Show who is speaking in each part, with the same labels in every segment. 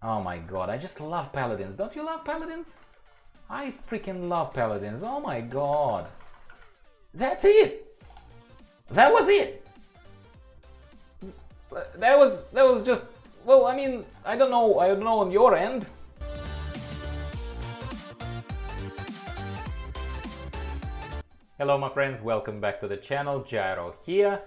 Speaker 1: Oh my god, I just love Paladins. Don't you love Paladins? I freaking love Paladins. Oh my god. That's it. That was it. That was just, well, I mean, I don't know on your end. Hello my friends, welcome back to the channel, Gyro here.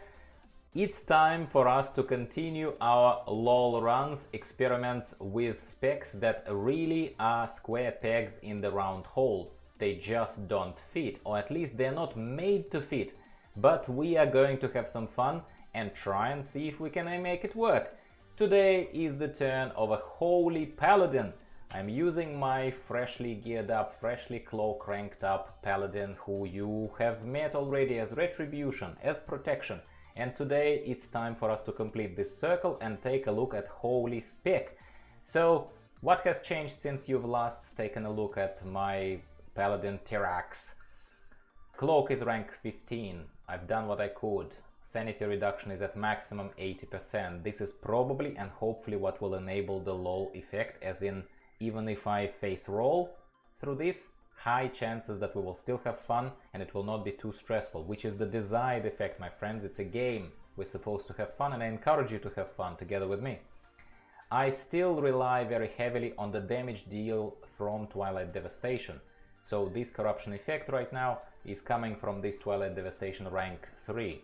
Speaker 1: It's time for us to continue our LOL runs, experiments with specs that really are square pegs in the round holes. They just don't fit, or at least they're not made to fit. But we are going to have some fun and try and see if we can make it work. Today is the turn of a holy paladin. I'm using my freshly geared up, freshly claw cranked up paladin who you have met already as retribution, as protection. And today it's time for us to complete this circle and take a look at holy spec. So what has changed since you've last taken a look at my paladin Tyrax? Cloak is rank 15. I've done what I could. Sanity reduction is at maximum 80%. This is probably and hopefully what will enable the LOL effect, as in even if I face roll through this, high chances that we will still have fun and it will not be too stressful, which is the desired effect, my friends. It's a game. We're supposed to have fun and I encourage you to have fun together with me. I still rely very heavily on the damage deal from Twilight Devastation. So this corruption effect right now is coming from this Twilight Devastation rank 3.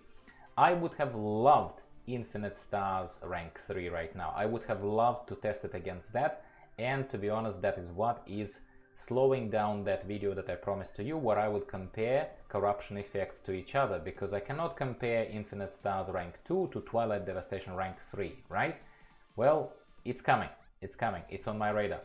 Speaker 1: I would have loved Infinite Stars rank 3 right now. I would have loved to test it against that, and to be honest, that is what is slowing down that video that I promised to you, where I would compare corruption effects to each other, because I cannot compare Infinite Stars rank 2 to Twilight Devastation rank 3, right? Well, it's coming, it's on my radar.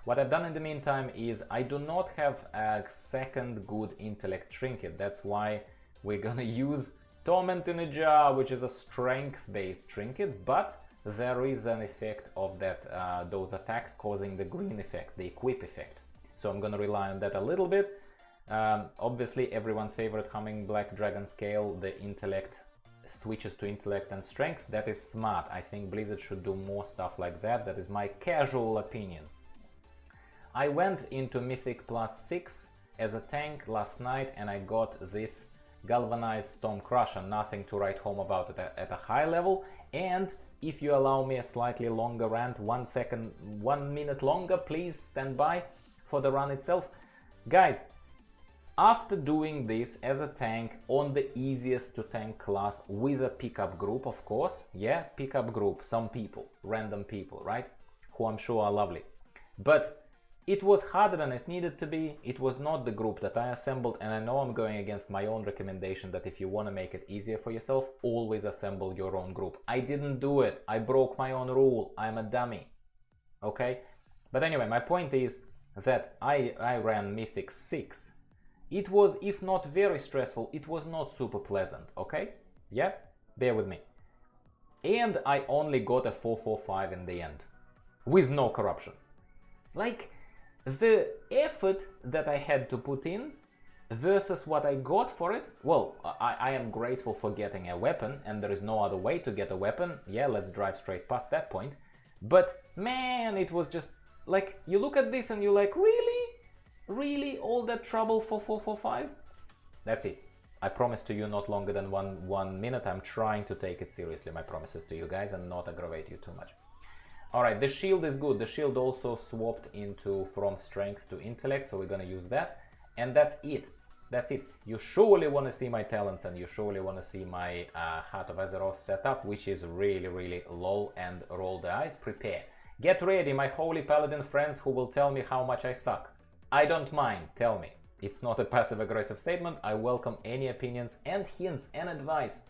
Speaker 1: What I've done in the meantime is I do not have a second good intellect trinket. That's why we're gonna use Torment in a Jar, which is a strength-based trinket, but there is an effect of that, those attacks causing the green effect, the equip effect. So I'm gonna rely on that a little bit. Obviously, everyone's favorite Humming Black Dragon scale, the intellect switches to intellect and strength. That is smart. I think Blizzard should do more stuff like that. That is my casual opinion. I went into Mythic +6 as a tank last night and I got this Galvanized Storm Crusher. Nothing to write home about it at a high level. And if you allow me a slightly longer rant, 1 minute longer, please stand by for the run itself. Guys, after doing this as a tank on the easiest to tank class with a pickup group, of course, yeah, pickup group, some people, random people, right, who I'm sure are lovely, but it was harder than it needed to be. It was not the group that I assembled, and I know I'm going against my own recommendation that if you want to make it easier for yourself, always assemble your own group. I didn't do it. I broke my own rule. I'm a dummy. Okay? But anyway, my point is that I ran Mythic 6. It was, if not very stressful, it was not super pleasant. Okay? Yeah? Bear with me. And I only got a 445 in the end. With no corruption. Like, the effort that I had to put in versus what I got for it, well, I am grateful for getting a weapon, and there is no other way to get a weapon. Yeah, let's drive straight past that point. But man, it was just like, you look at this and you're like, really? Really? All that trouble for 445? That's it. I promise to you not longer than one minute. I'm trying to take it seriously, my promises to you guys, and not aggravate you too much. Alright, the shield is good. The shield also swapped into from strength to intellect, so we're gonna use that. And that's it. That's it. You surely want to see my talents, and you surely want to see my Heart of Azeroth setup, which is really, really LOL, and roll the eyes. Prepare. Get ready, my holy paladin friends who will tell me how much I suck. I don't mind, tell me. It's not a passive-aggressive statement. I welcome any opinions and hints and advice.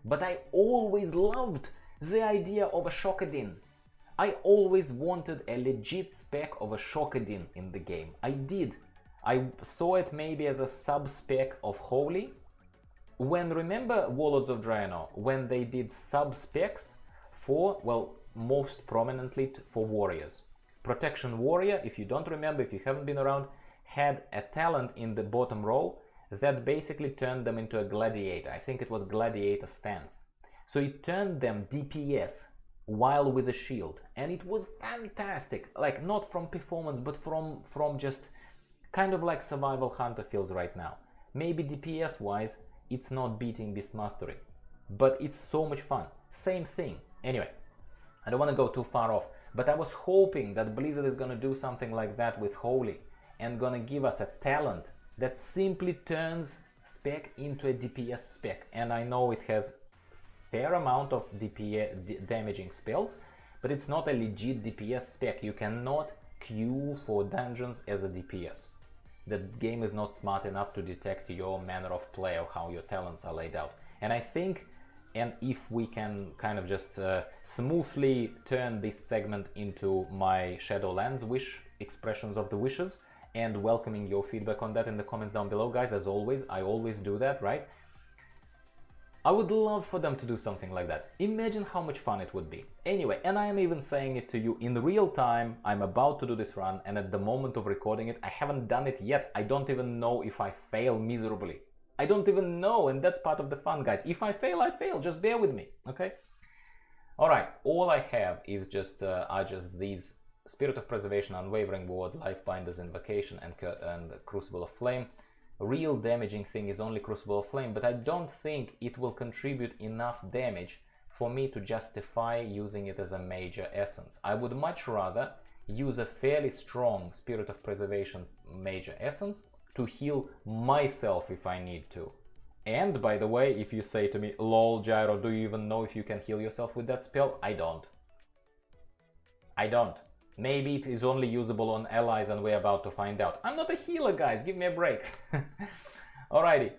Speaker 1: But I always loved the idea of a Shockadin. I always wanted a legit spec of a Shockadin in the game. I did. I saw it maybe as a sub-spec of Holy. When, remember Warlords of Draenor, when they did sub-specs for, well, most prominently for warriors. Protection Warrior, if you don't remember, if you haven't been around, had a talent in the bottom row that basically turned them into a gladiator. I think it was gladiator stance. So it turned them DPS while with a shield, and it was fantastic. Like, not from performance, but from just kind of like Survival Hunter feels right now. Maybe DPS wise it's not beating Beast Mastery, but it's so much fun. Same thing. Anyway, I don't want to go too far off, but I was hoping that Blizzard is gonna do something like that with Holy and gonna give us a talent that simply turns spec into a DPS spec. And I know it has fair amount of DPS damaging spells, but it's not a legit DPS spec. You cannot queue for dungeons as a DPS. The game is not smart enough to detect your manner of play or how your talents are laid out. And I think, and if we can kind of just smoothly turn this segment into my Shadowlands wish, expressions of the wishes, and welcoming your feedback on that in the comments down below, guys. As always, I always do that, right? I would love for them to do something like that. Imagine how much fun it would be. Anyway, and I am even saying it to you in real time. I'm about to do this run, and at the moment of recording it, I haven't done it yet. I don't even know if I fail miserably. I don't even know, and that's part of the fun, guys. If I fail, I fail. Just bear with me, okay? All right, all I have is just are just these Spirit of Preservation, Unwavering Ward, Lifebinder's Invocation, and Crucible of Flame. Real damaging thing is only Crucible of Flame, but I don't think it will contribute enough damage for me to justify using it as a major essence. I would much rather use a fairly strong Spirit of Preservation major essence to heal myself if I need to. And by the way, if you say to me, lol Gyro, do you even know if you can heal yourself with that spell? I don't. Maybe it is only usable on allies, and we're about to find out. I'm not a healer, guys, give me a break. Alrighty.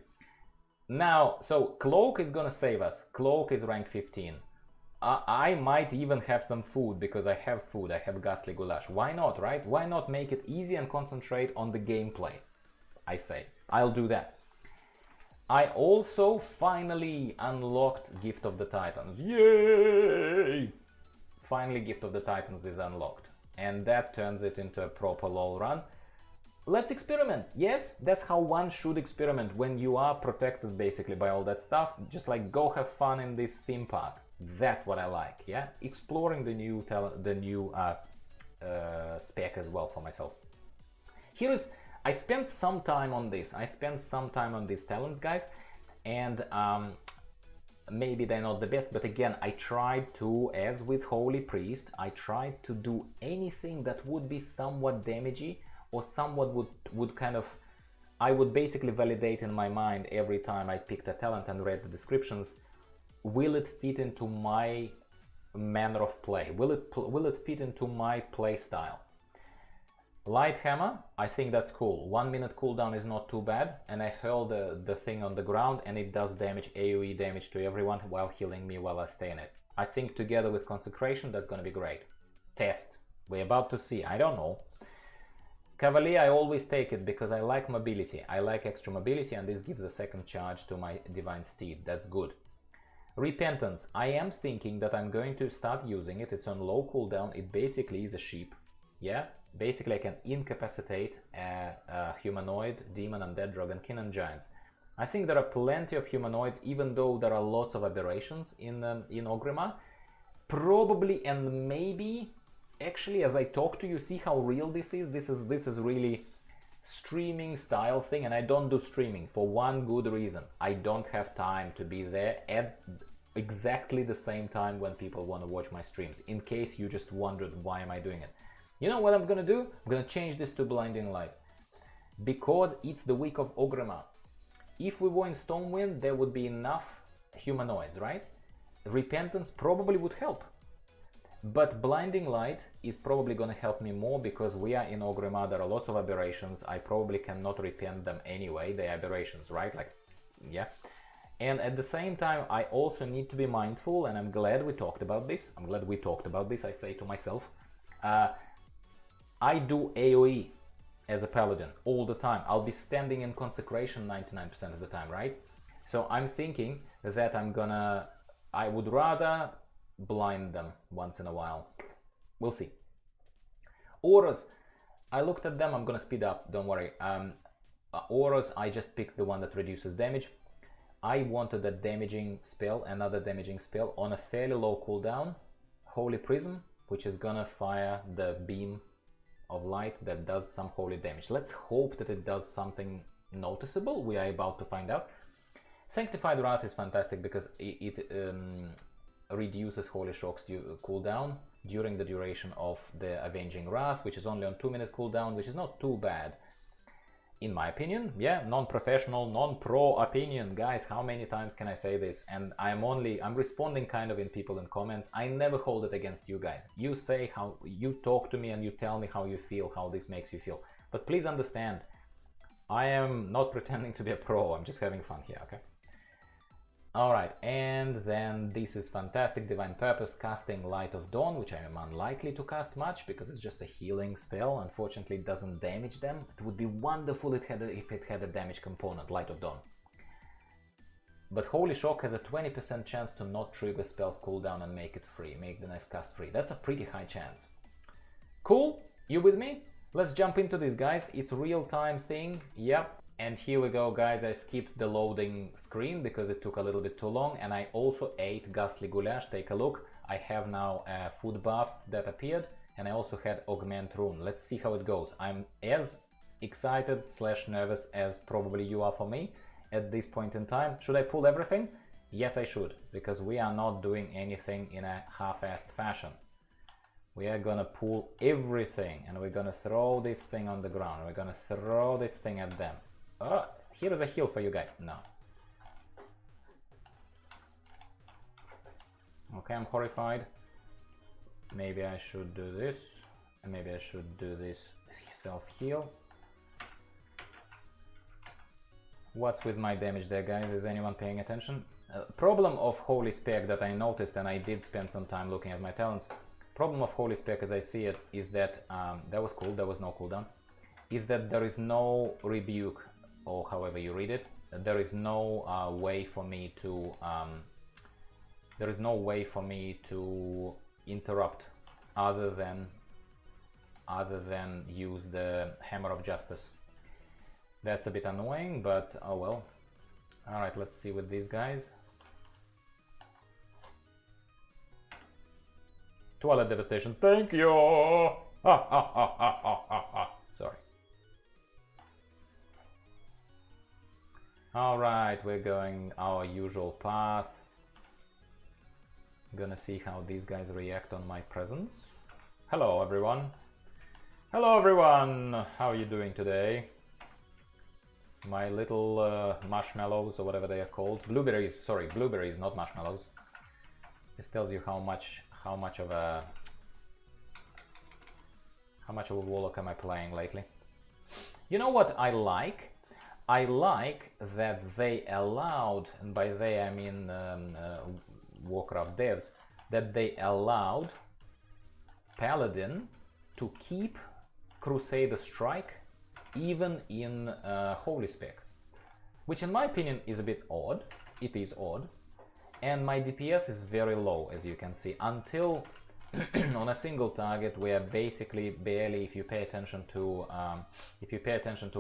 Speaker 1: Now, so Cloak is gonna save us. Cloak is rank 15. I might even have some food, because I have food. I have Ghastly Goulash. Why not, right? Why not make it easy and concentrate on the gameplay? I say. I'll do that. I also finally unlocked Gift of the Titans. Yay! Finally, Gift of the Titans is unlocked. And that turns it into a proper LoL run. Let's experiment. Yes, that's how one should experiment when you are protected basically by all that stuff. Just like go have fun in this theme park. That's what I like, yeah? Exploring the new spec as well for myself. I spent some time on this. I spent some time on these talents, guys, and maybe they're not the best, but again, I tried to, as with Holy Priest, I tried to do anything that would be somewhat damagey, or somewhat would kind of, I would basically validate in my mind every time I picked a talent and read the descriptions, will it fit into my manner of play? Will it fit into my play style? Light Hammer, I think that's cool. 1 minute cooldown is not too bad, and I hurl the thing on the ground and it does damage, AoE damage to everyone while healing me while I stay in it. I think together with Consecration, that's gonna be great. Test. We're about to see, I don't know. Cavalier, I always take it because I like mobility. I like extra mobility, and this gives a second charge to my Divine Steed. That's good. Repentance, I am thinking that I'm going to start using it. It's on low cooldown. It basically is a sheep. Yeah? Basically, I can incapacitate a humanoid, demon, undead, dragonkin, and giants. I think there are plenty of humanoids, even though there are lots of aberrations in Orgrimmar. Probably and maybe, actually, as I talk to you, see how real this is? This is really streaming style thing, and I don't do streaming for one good reason. I don't have time to be there at exactly the same time when people want to watch my streams, in case you just wondered why am I doing it. You know what I'm gonna do? I'm gonna change this to Blinding Light, because it's the week of Orgrimmar. If we were in Stormwind, there would be enough humanoids, right? Repentance probably would help, but Blinding Light is probably gonna help me more, because we are in Orgrimmar. There are lots of aberrations. I probably cannot repent them anyway. They're aberrations, right? Like, yeah. And at the same time, I also need to be mindful, and I'm glad we talked about this. I say to myself. I do AoE as a paladin all the time. I'll be standing in Consecration 99% of the time, right? So I'm thinking that I would rather blind them once in a while. We'll see. Auras, I looked at them. I'm gonna speed up, don't worry. Auras, I just picked the one that reduces damage. I wanted a damaging spell, another damaging spell on a fairly low cooldown. Holy Prism, which is gonna fire the beam of light that does some holy damage. Let's hope that it does something noticeable. We are about to find out. Sanctified Wrath is fantastic because it reduces Holy Shock's cooldown during the duration of the Avenging Wrath, which is only on 2-minute cooldown, which is not too bad. In my opinion, yeah, non-professional, non-pro opinion. Guys, how many times can I say this? And I'm responding kind of in people in comments. I never hold it against you guys. You say how, you talk to me and you tell me how you feel, how this makes you feel. But please understand, I am not pretending to be a pro, I'm just having fun here, okay? Alright, and then this is fantastic, Divine Purpose, casting Light of Dawn, which I am unlikely to cast much because it's just a healing spell. Unfortunately, it doesn't damage them. It would be wonderful if it had a damage component, Light of Dawn. But Holy Shock has a 20% chance to not trigger spell's cooldown and make it free, make the next cast free. That's a pretty high chance. Cool? You with me? Let's jump into this, guys. It's a real-time thing, yep. And here we go, guys. I skipped the loading screen because it took a little bit too long, and I also ate Ghastly Goulash. Take a look. I have now a food buff that appeared, and I also had Augment Rune. Let's see how it goes. I'm as excited / nervous as probably you are for me at this point in time. Should I pull everything? Yes, I should, because we are not doing anything in a half-assed fashion. We are gonna pull everything, and we're gonna throw this thing on the ground. We're gonna throw this thing at them. Oh, here is a heal for you guys. No. Okay, I'm horrified. Maybe I should do this. And maybe I should do this self-heal. What's with my damage there, guys? Is anyone paying attention? Problem of Holy Spec that I noticed, and I did spend some time looking at my talents. Problem of Holy Spec as I see it is that, that was cool, there was no cooldown, is that there is no rebuke, or however you read it. There is no way for me to interrupt other than use the Hammer of Justice. That's a bit annoying, but oh well. All right, let's see with these guys. Twilight Devastation, thank you. Sorry. Alright, we're going our usual path. I'm gonna see how these guys react on my presence. Hello everyone. Hello everyone! How are you doing today? My little marshmallows, or whatever they are called. Blueberries, sorry, blueberries, not marshmallows. This tells you how much of a warlock am I playing lately. You know what I like? I like that they allowed, and by they I mean Warcraft devs, that they allowed Paladin to keep Crusader Strike even in Holy Spec, which in my opinion is a bit odd. It is odd, and my DPS is very low, as you can see, until on a single target we are basically barely, if you pay attention to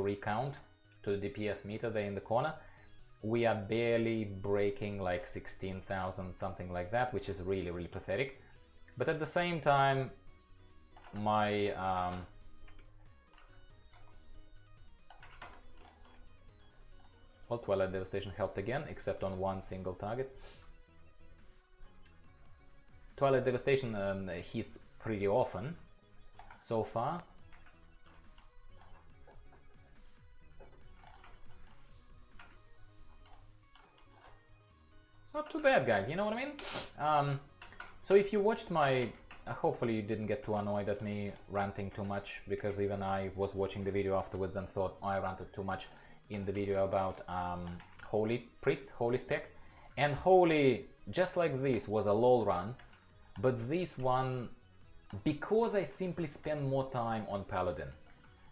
Speaker 1: recount, to the DPS meter there in the corner, we are barely breaking like 16,000, something like that, which is really, really pathetic. But at the same time, my well, Twilight Devastation helped again, except on one single target. Twilight Devastation hits pretty often so far. It's not too bad, guys, you know what I mean? So if you watched my... hopefully you didn't get too annoyed at me ranting too much, because even I was watching the video afterwards and thought, oh, I ranted too much in the video about Holy Priest, Holy Spec. And Holy, just like this, was a lol run, but this one, because I simply spend more time on Paladin,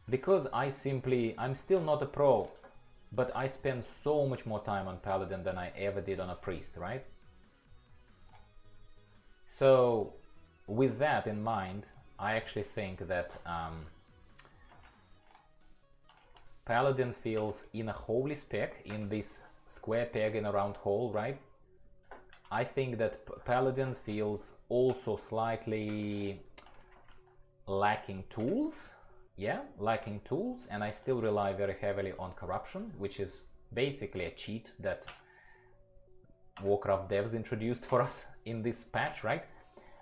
Speaker 1: because I'm still not a pro, but I spend so much more time on Paladin than I ever did on a Priest, right? So, with that in mind, I actually think that Paladin feels in a Holy Spec, in this square peg in a round hole, right? I think that Paladin feels also slightly lacking tools. Yeah, lacking tools, and I still rely very heavily on corruption, which is basically a cheat that Warcraft devs introduced for us in this patch, right?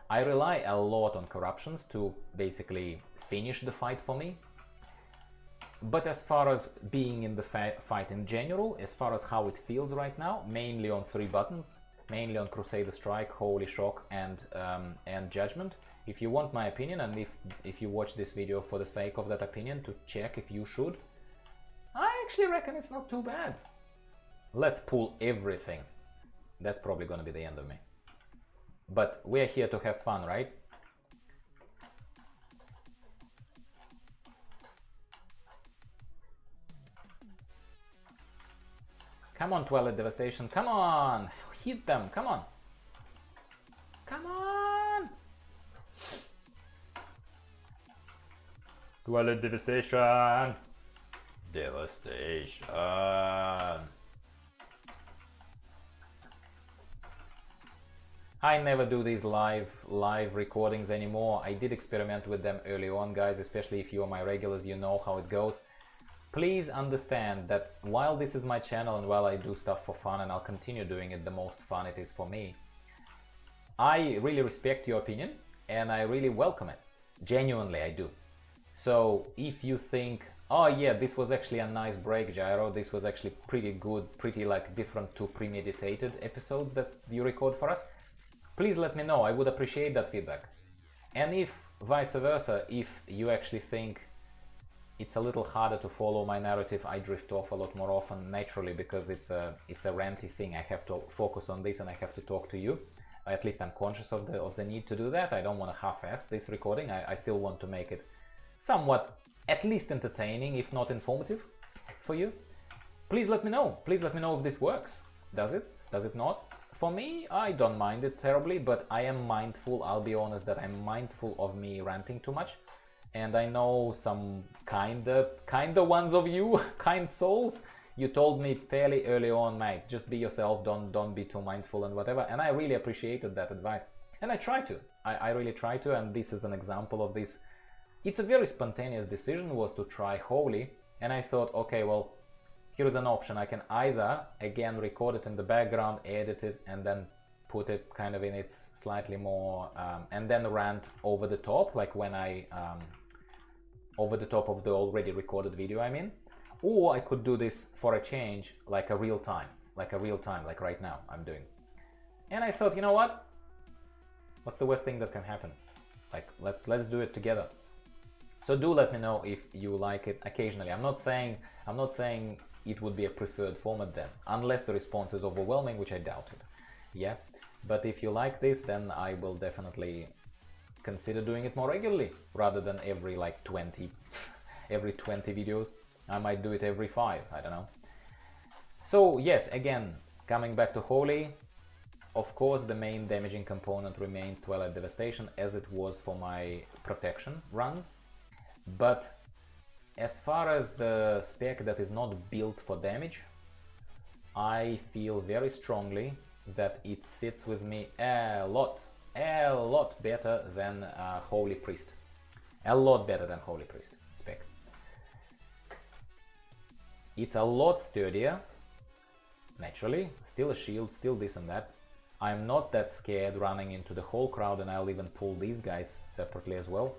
Speaker 1: I rely a lot on corruptions to basically finish the fight for me. But as far as being in the fight in general, as far as how it feels right now, mainly on 3 buttons, mainly on Crusader Strike, Holy Shock and Judgment. If you want my opinion, and if you watch this video for the sake of that opinion to check if you should, I actually reckon it's not too bad. Let's pull everything. That's probably gonna be the end of me. But we're here to have fun, right? Come on, Twilight Devastation, come on! Hit them, come on! Come on! Twilight Devastation! Devastation! I never do these live recordings anymore. I did experiment with them early on, guys, especially if you are my regulars, you know how it goes. Please understand that while this is my channel and while I do stuff for fun, and I'll continue doing it the most fun it is for me, I really respect your opinion and I really welcome it. Genuinely, I do. So if you think, oh yeah, this was actually a nice break, Gyro, this was actually pretty good, pretty like different to premeditated episodes that you record for us, please let me know. I would appreciate that feedback. And if vice versa, if you actually think it's a little harder to follow my narrative, I drift off a lot more often naturally because it's a ranty thing. I have to focus on this and I have to talk to you. At least I'm conscious of the need to do that. I don't want to half-ass this recording. I still want to make it somewhat at least entertaining, if not informative for you. Please let me know. Please let me know if this works. Does it? Does it not? For me, I don't mind it terribly, but I am mindful, I'll be honest, that I'm mindful of me ranting too much. And I know some kinda ones of you, kind souls, you told me fairly early on, mate, just be yourself, don't be too mindful and whatever. And I really appreciated that advice. And I try to. I really try to, and this is an example of this. It's a very spontaneous decision, was to try Holy, and I thought, okay, well, here's an option. I can either, again, record it in the background, edit it, and then put it kind of in its slightly more, and then rant over the top, like when I, over the top of the already recorded video, I mean. Or I could do this for a change, like a real time, like right now I'm doing. And I thought, you know what? What's the worst thing that can happen? Like, let's do it together. So do let me know if you like it occasionally. I'm not saying it would be a preferred format then, unless the response is overwhelming, which I doubt it. Yeah, but if you like this, then I will definitely consider doing it more regularly, rather than every like 20 every 20 videos. I might do it every 5, I don't know. So yes, again, coming back to Holy, of course the main damaging component remains Twilight Devastation, as it was for my protection runs. But as far as the spec that is not built for damage, I feel very strongly that it sits with me a lot better than Holy Priest. A lot better than Holy Priest spec. It's a lot sturdier, naturally, still a shield, still this and that. I'm not that scared running into the whole crowd, and I'll even pull these guys separately as well.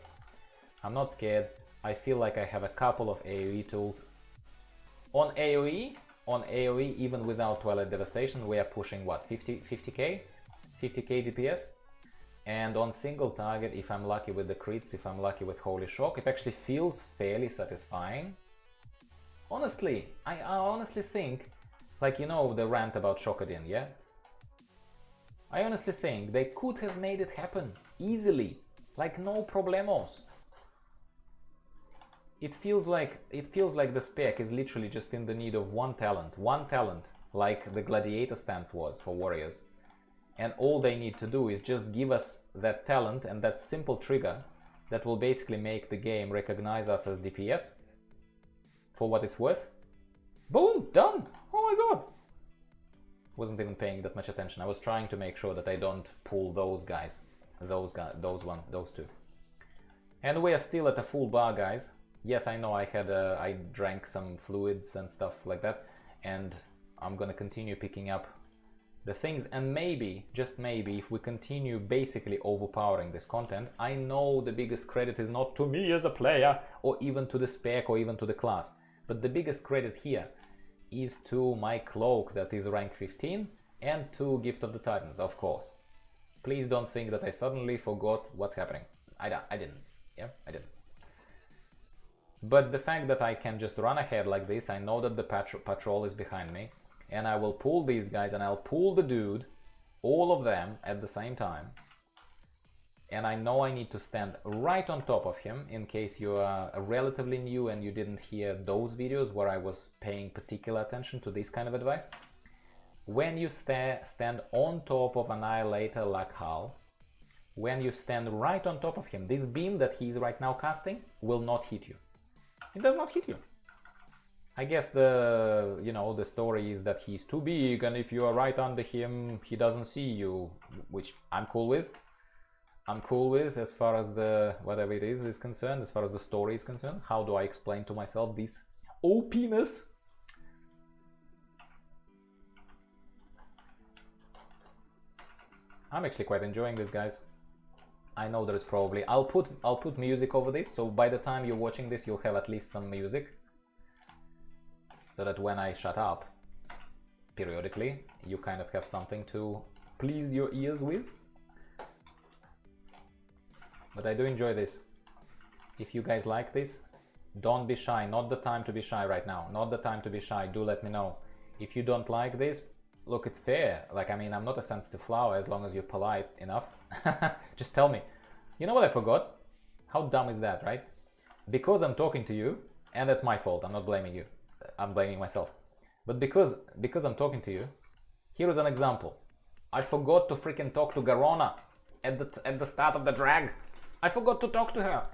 Speaker 1: I'm not scared. I feel like I have a couple of AoE tools. On AoE, even without Twilight Devastation, we are pushing what, 50k DPS? And on single target, if I'm lucky with the crits, if I'm lucky with Holy Shock, it actually feels fairly satisfying. Honestly, I honestly think, like, you know, the rant about Shockadin, yeah? I honestly think they could have made it happen easily, like no problemos. It feels like the spec is literally just in the need of one talent, like the Gladiator stance was for warriors. And all they need to do is just give us that talent and that simple trigger that will basically make the game recognize us as DPS for what it's worth. Boom, done. Oh my god. Wasn't even paying that much attention. I was trying to make sure that I don't pull those guys. Those ones, those two. And we are still at a full bar, guys. Yes, I know I drank some fluids and stuff like that, and I'm gonna continue picking up the things, and maybe, just maybe, if we continue basically overpowering this content, I know the biggest credit is not to me as a player, or even to the spec, or even to the class, but the biggest credit here is to my cloak that is rank 15, and to Gift of the Titans, of course. Please don't think that I suddenly forgot what's happening. I didn't. Yeah, I didn't. But the fact that I can just run ahead like this, I know that the patrol is behind me, and I will pull these guys, and I'll pull the dude, all of them at the same time. And I know I need to stand right on top of him, in case you are relatively new and you didn't hear those videos where I was paying particular attention to this kind of advice. When you stand on top of Annihilator like Hal, when you stand right on top of him, this beam that he's right now casting will not hit you. It does not hit you. I guess the story is that he's too big, and if you are right under him, he doesn't see you, which I'm cool with. I'm cool with as far as the whatever it is concerned, as far as the story is concerned. How do I explain to myself this OP-ness? I'm actually quite enjoying this, guys. I know there is probably I'll put music over this, so by the time you're watching this, you'll have at least some music, so that when I shut up periodically, you kind of have something to please your ears with. But I do enjoy this. If you guys like this, don't be shy. Not the time to be shy right now. Not the time to be shy. Do let me know. If you don't like this, look, it's fair. Like, I mean, I'm not a sensitive flower as long as you're polite enough. Just tell me. You know what I forgot? How dumb is that, right? Because I'm talking to you, and that's my fault. I'm not blaming you. I'm blaming myself. But because I'm talking to you, here is an example. I forgot to freaking talk to Garona at the start of the drag. I forgot to talk to her.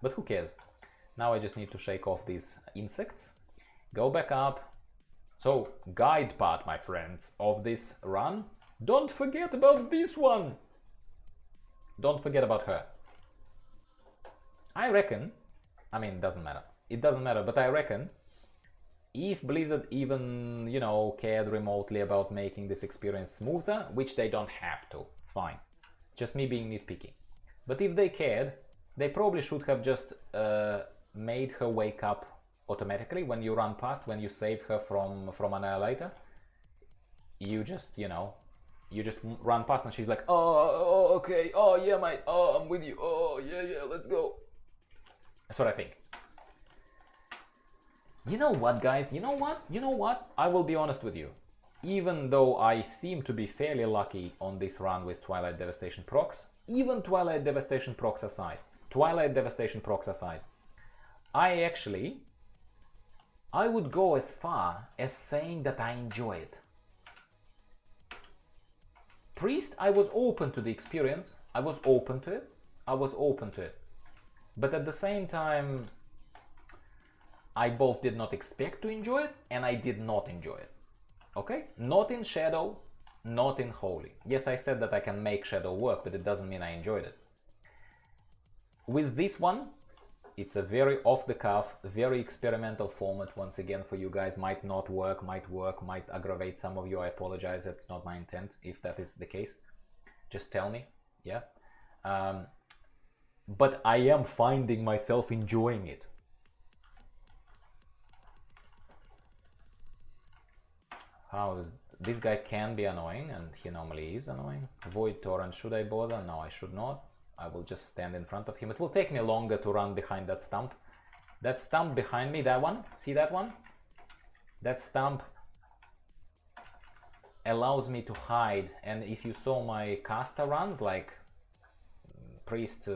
Speaker 1: But who cares? Now I just need to shake off these insects. Go back up. So, guide part, my friends, of this run. Don't forget about this one. Don't forget about her. I reckon, I mean, it doesn't matter. It doesn't matter, but I reckon if Blizzard even, cared remotely about making this experience smoother, which they don't have to, it's fine. Just me being nitpicky. But if they cared, they probably should have just made her wake up automatically when you run past, when you save her from Annihilator. You just, you just run past and she's like, oh, okay, oh yeah, mate, oh, I'm with you, oh yeah, let's go. That's what I think. You know what, guys, you know what? I will be honest with you. Even though I seem to be fairly lucky on this run with Twilight Devastation procs, even Twilight Devastation procs aside, I would go as far as saying that I enjoy it. Priest, I was open to the experience, I was open to it. But at the same time, I both did not expect to enjoy it, and I did not enjoy it. Okay? Not in Shadow, not in Holy. Yes, I said that I can make Shadow work, but it doesn't mean I enjoyed it. With this one, it's a very off-the-cuff, very experimental format. Once again, for you guys, might not work, might aggravate some of you. I apologize, that's not my intent. If that is the case, just tell me, yeah? But I am finding myself enjoying it. This guy can be annoying, and he normally is annoying. Void Torrent, should I bother? No, I should not. I will just stand in front of him. It will take me longer to run behind that stump. That stump behind me, that one, see that one? That stump allows me to hide, and if you saw my caster runs, like Priest,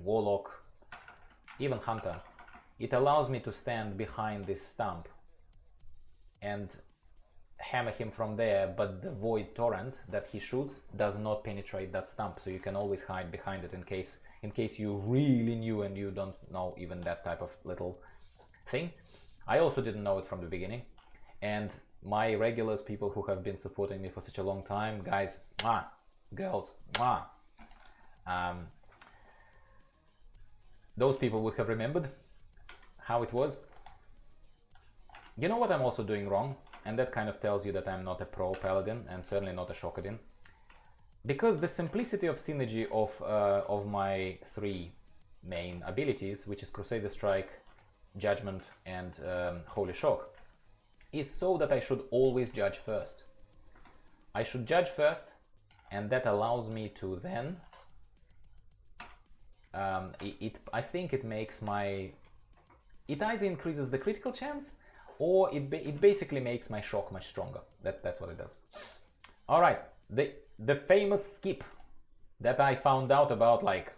Speaker 1: Warlock, even Hunter, it allows me to stand behind this stump and hammer him from there, but the Void Torrent that he shoots does not penetrate that stump, so you can always hide behind it in case you really knew and you don't know even that type of little thing. I also didn't know it from the beginning, and My regulars, people who have been supporting me for such a long time, guys, mwah, girls, mwah. Those people would have remembered how it was. You know what I'm also doing wrong? And that kind of tells you that I'm not a pro Paladin and certainly not a Shockadin. Because the simplicity of synergy of my three main abilities, which is Crusader Strike, Judgment and Holy Shock, is so that I should always judge first. I should judge first, and that allows me to then I think it makes my, it either increases the critical chance or it basically makes my shock much stronger. That's what it does. All right, the famous skip that I found out about like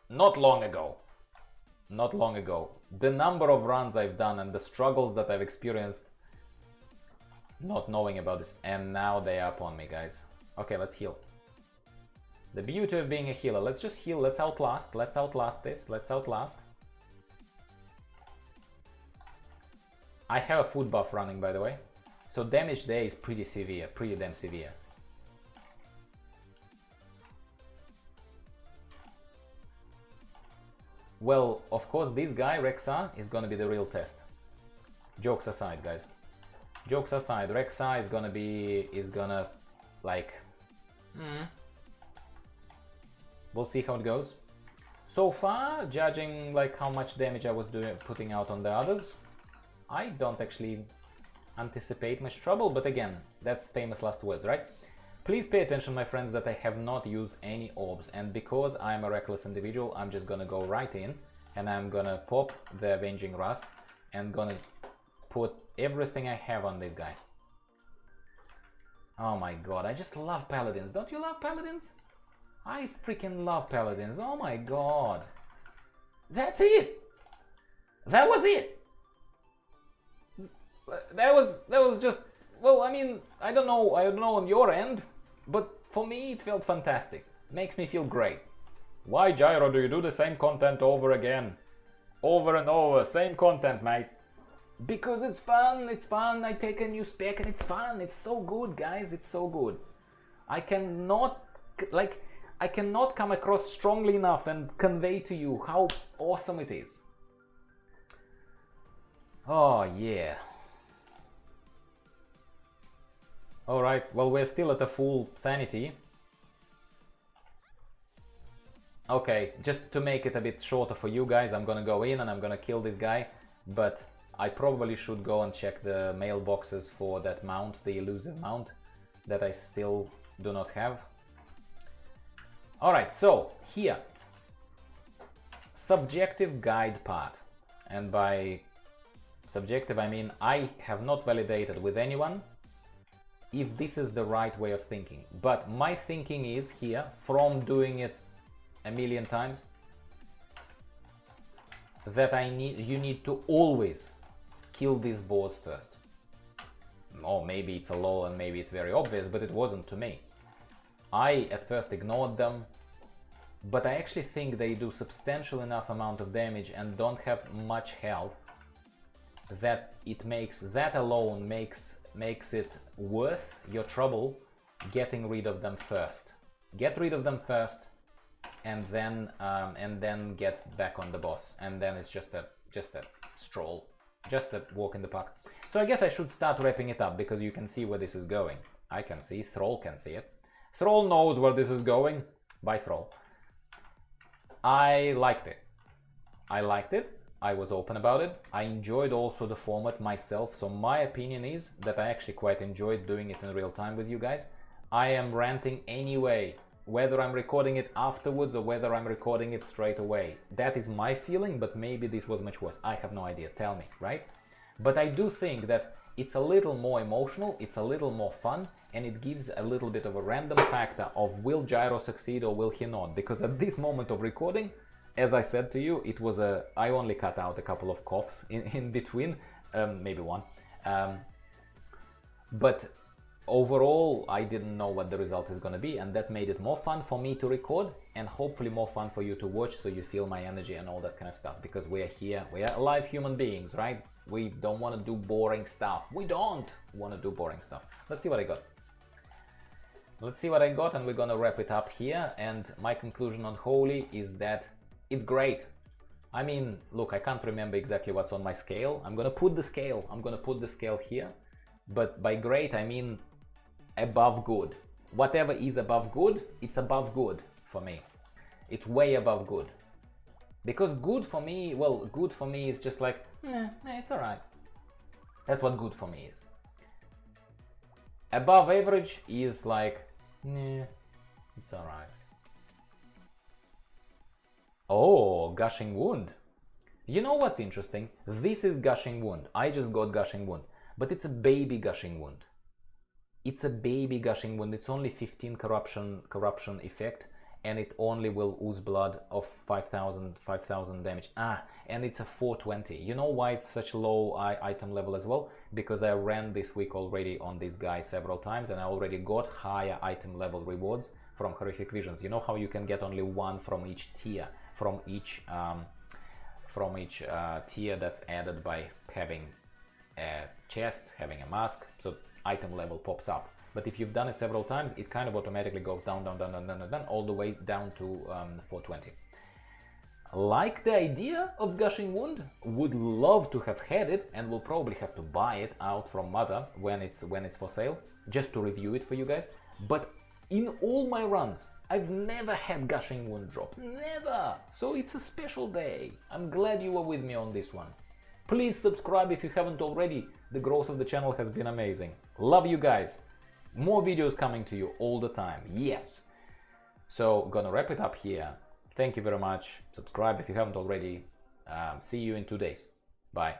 Speaker 1: not long ago. The number of runs I've done and the struggles that I've experienced not knowing about this, and now they are upon me, guys. Okay, let's heal. The beauty of being a healer, let's just heal, let's outlast this, let's outlast. I have a food buff running, by the way, so damage there is pretty severe, pretty damn severe. Well, of course, this guy, Rexxar, is gonna be the real test. Jokes aside, guys. Jokes aside, Rexxar is gonna like... We'll see how it goes. So far, judging like how much damage I was putting out on the others, I don't actually anticipate much trouble, but again, that's famous last words, right? Please pay attention, my friends, that I have not used any orbs, and because I'm a reckless individual, I'm just gonna go right in, and I'm gonna pop the Avenging Wrath, and gonna put everything I have on this guy. Oh my god, I just love Paladins. Don't you love Paladins? I freaking love Paladins. Oh my god. That's it! That was it! That was just... Well, I mean, I don't know on your end, but for me it felt fantastic. Makes me feel great. Why, Gyro, do you do the same content over again? Over and over, same content, mate. Because it's fun, I take a new spec and it's fun, it's so good, guys, it's so good. I cannot come across strongly enough and convey to you how awesome it is. Oh, yeah. Alright, well, we're still at a full sanity. Okay, just to make it a bit shorter for you guys, I'm gonna go in and I'm gonna kill this guy, but I probably should go and check the mailboxes for that mount, the elusive mount, that I still do not have. Alright, so, here. Subjective guide part. And by subjective I mean I have not validated with anyone if this is the right way of thinking. But my thinking is here, from doing it a million times, that you need to always kill these boars first. Or maybe it's a law and maybe it's very obvious, but it wasn't to me. I at first ignored them, but I actually think they do substantial enough amount of damage and don't have much health that it makes, that alone makes it worth your trouble getting rid of them first. Get rid of them first and then get back on the boss, and then it's just a stroll, just a walk in the park. So I guess I should start wrapping it up, because you can see where this is going. I can see, Thrall can see it. Thrall knows where this is going. Bye, Thrall. I liked it. I was open about it. I enjoyed also the format myself, so my opinion is that I actually quite enjoyed doing it in real time with you guys. I am ranting anyway, whether I'm recording it afterwards or whether I'm recording it straight away. That is my feeling, but maybe this was much worse. I have no idea, tell me, right? But I do think that it's a little more emotional, it's a little more fun, and it gives a little bit of a random factor of will Gyro succeed or will he not? Because at this moment of recording, as I said to you, it was I only cut out a couple of coughs in between, maybe one. But overall, I didn't know what the result is going to be, and that made it more fun for me to record and hopefully more fun for you to watch, so you feel my energy and all that kind of stuff, because we are here, we are alive human beings, right? We don't want to do boring stuff. We don't want to do boring stuff. Let's see what I got. Let's see what I got, and we're gonna wrap it up here. And my conclusion on Holy is that it's great. I mean, look, I can't remember exactly what's on my scale. I'm gonna put the scale here, but by great I mean above good. Whatever is above good, it's above good for me. It's way above good. Because good for me, well, good for me is just like, it's alright. That's what good for me is. Above average is like, it's alright. Oh, Gushing Wound. You know what's interesting? This is Gushing Wound. I just got Gushing Wound. But it's a baby Gushing Wound. It's a baby Gushing Wound. It's only 15 corruption effect, and it only will ooze blood of 5,000 damage. And it's a 420. You know why it's such low item level as well? Because I ran this week already on this guy several times, and I already got higher item level rewards from Horrific Visions. You know how you can get only one from each tier, from each tier that's added by having a chest, having a mask, so item level pops up. But if you've done it several times, it kind of automatically goes down, all the way down to 420. Like the idea of Gushing Wound, would love to have had it, and will probably have to buy it out from Mother when it's for sale, just to review it for you guys. But in all my runs, I've never had Gushing Wound drop, never! So it's a special day. I'm glad you were with me on this one. Please subscribe if you haven't already. The growth of the channel has been amazing. Love you guys. More videos coming to you all the time, yes. So, gonna wrap it up here. Thank you very much. Subscribe if you haven't already. See you in 2 days. Bye.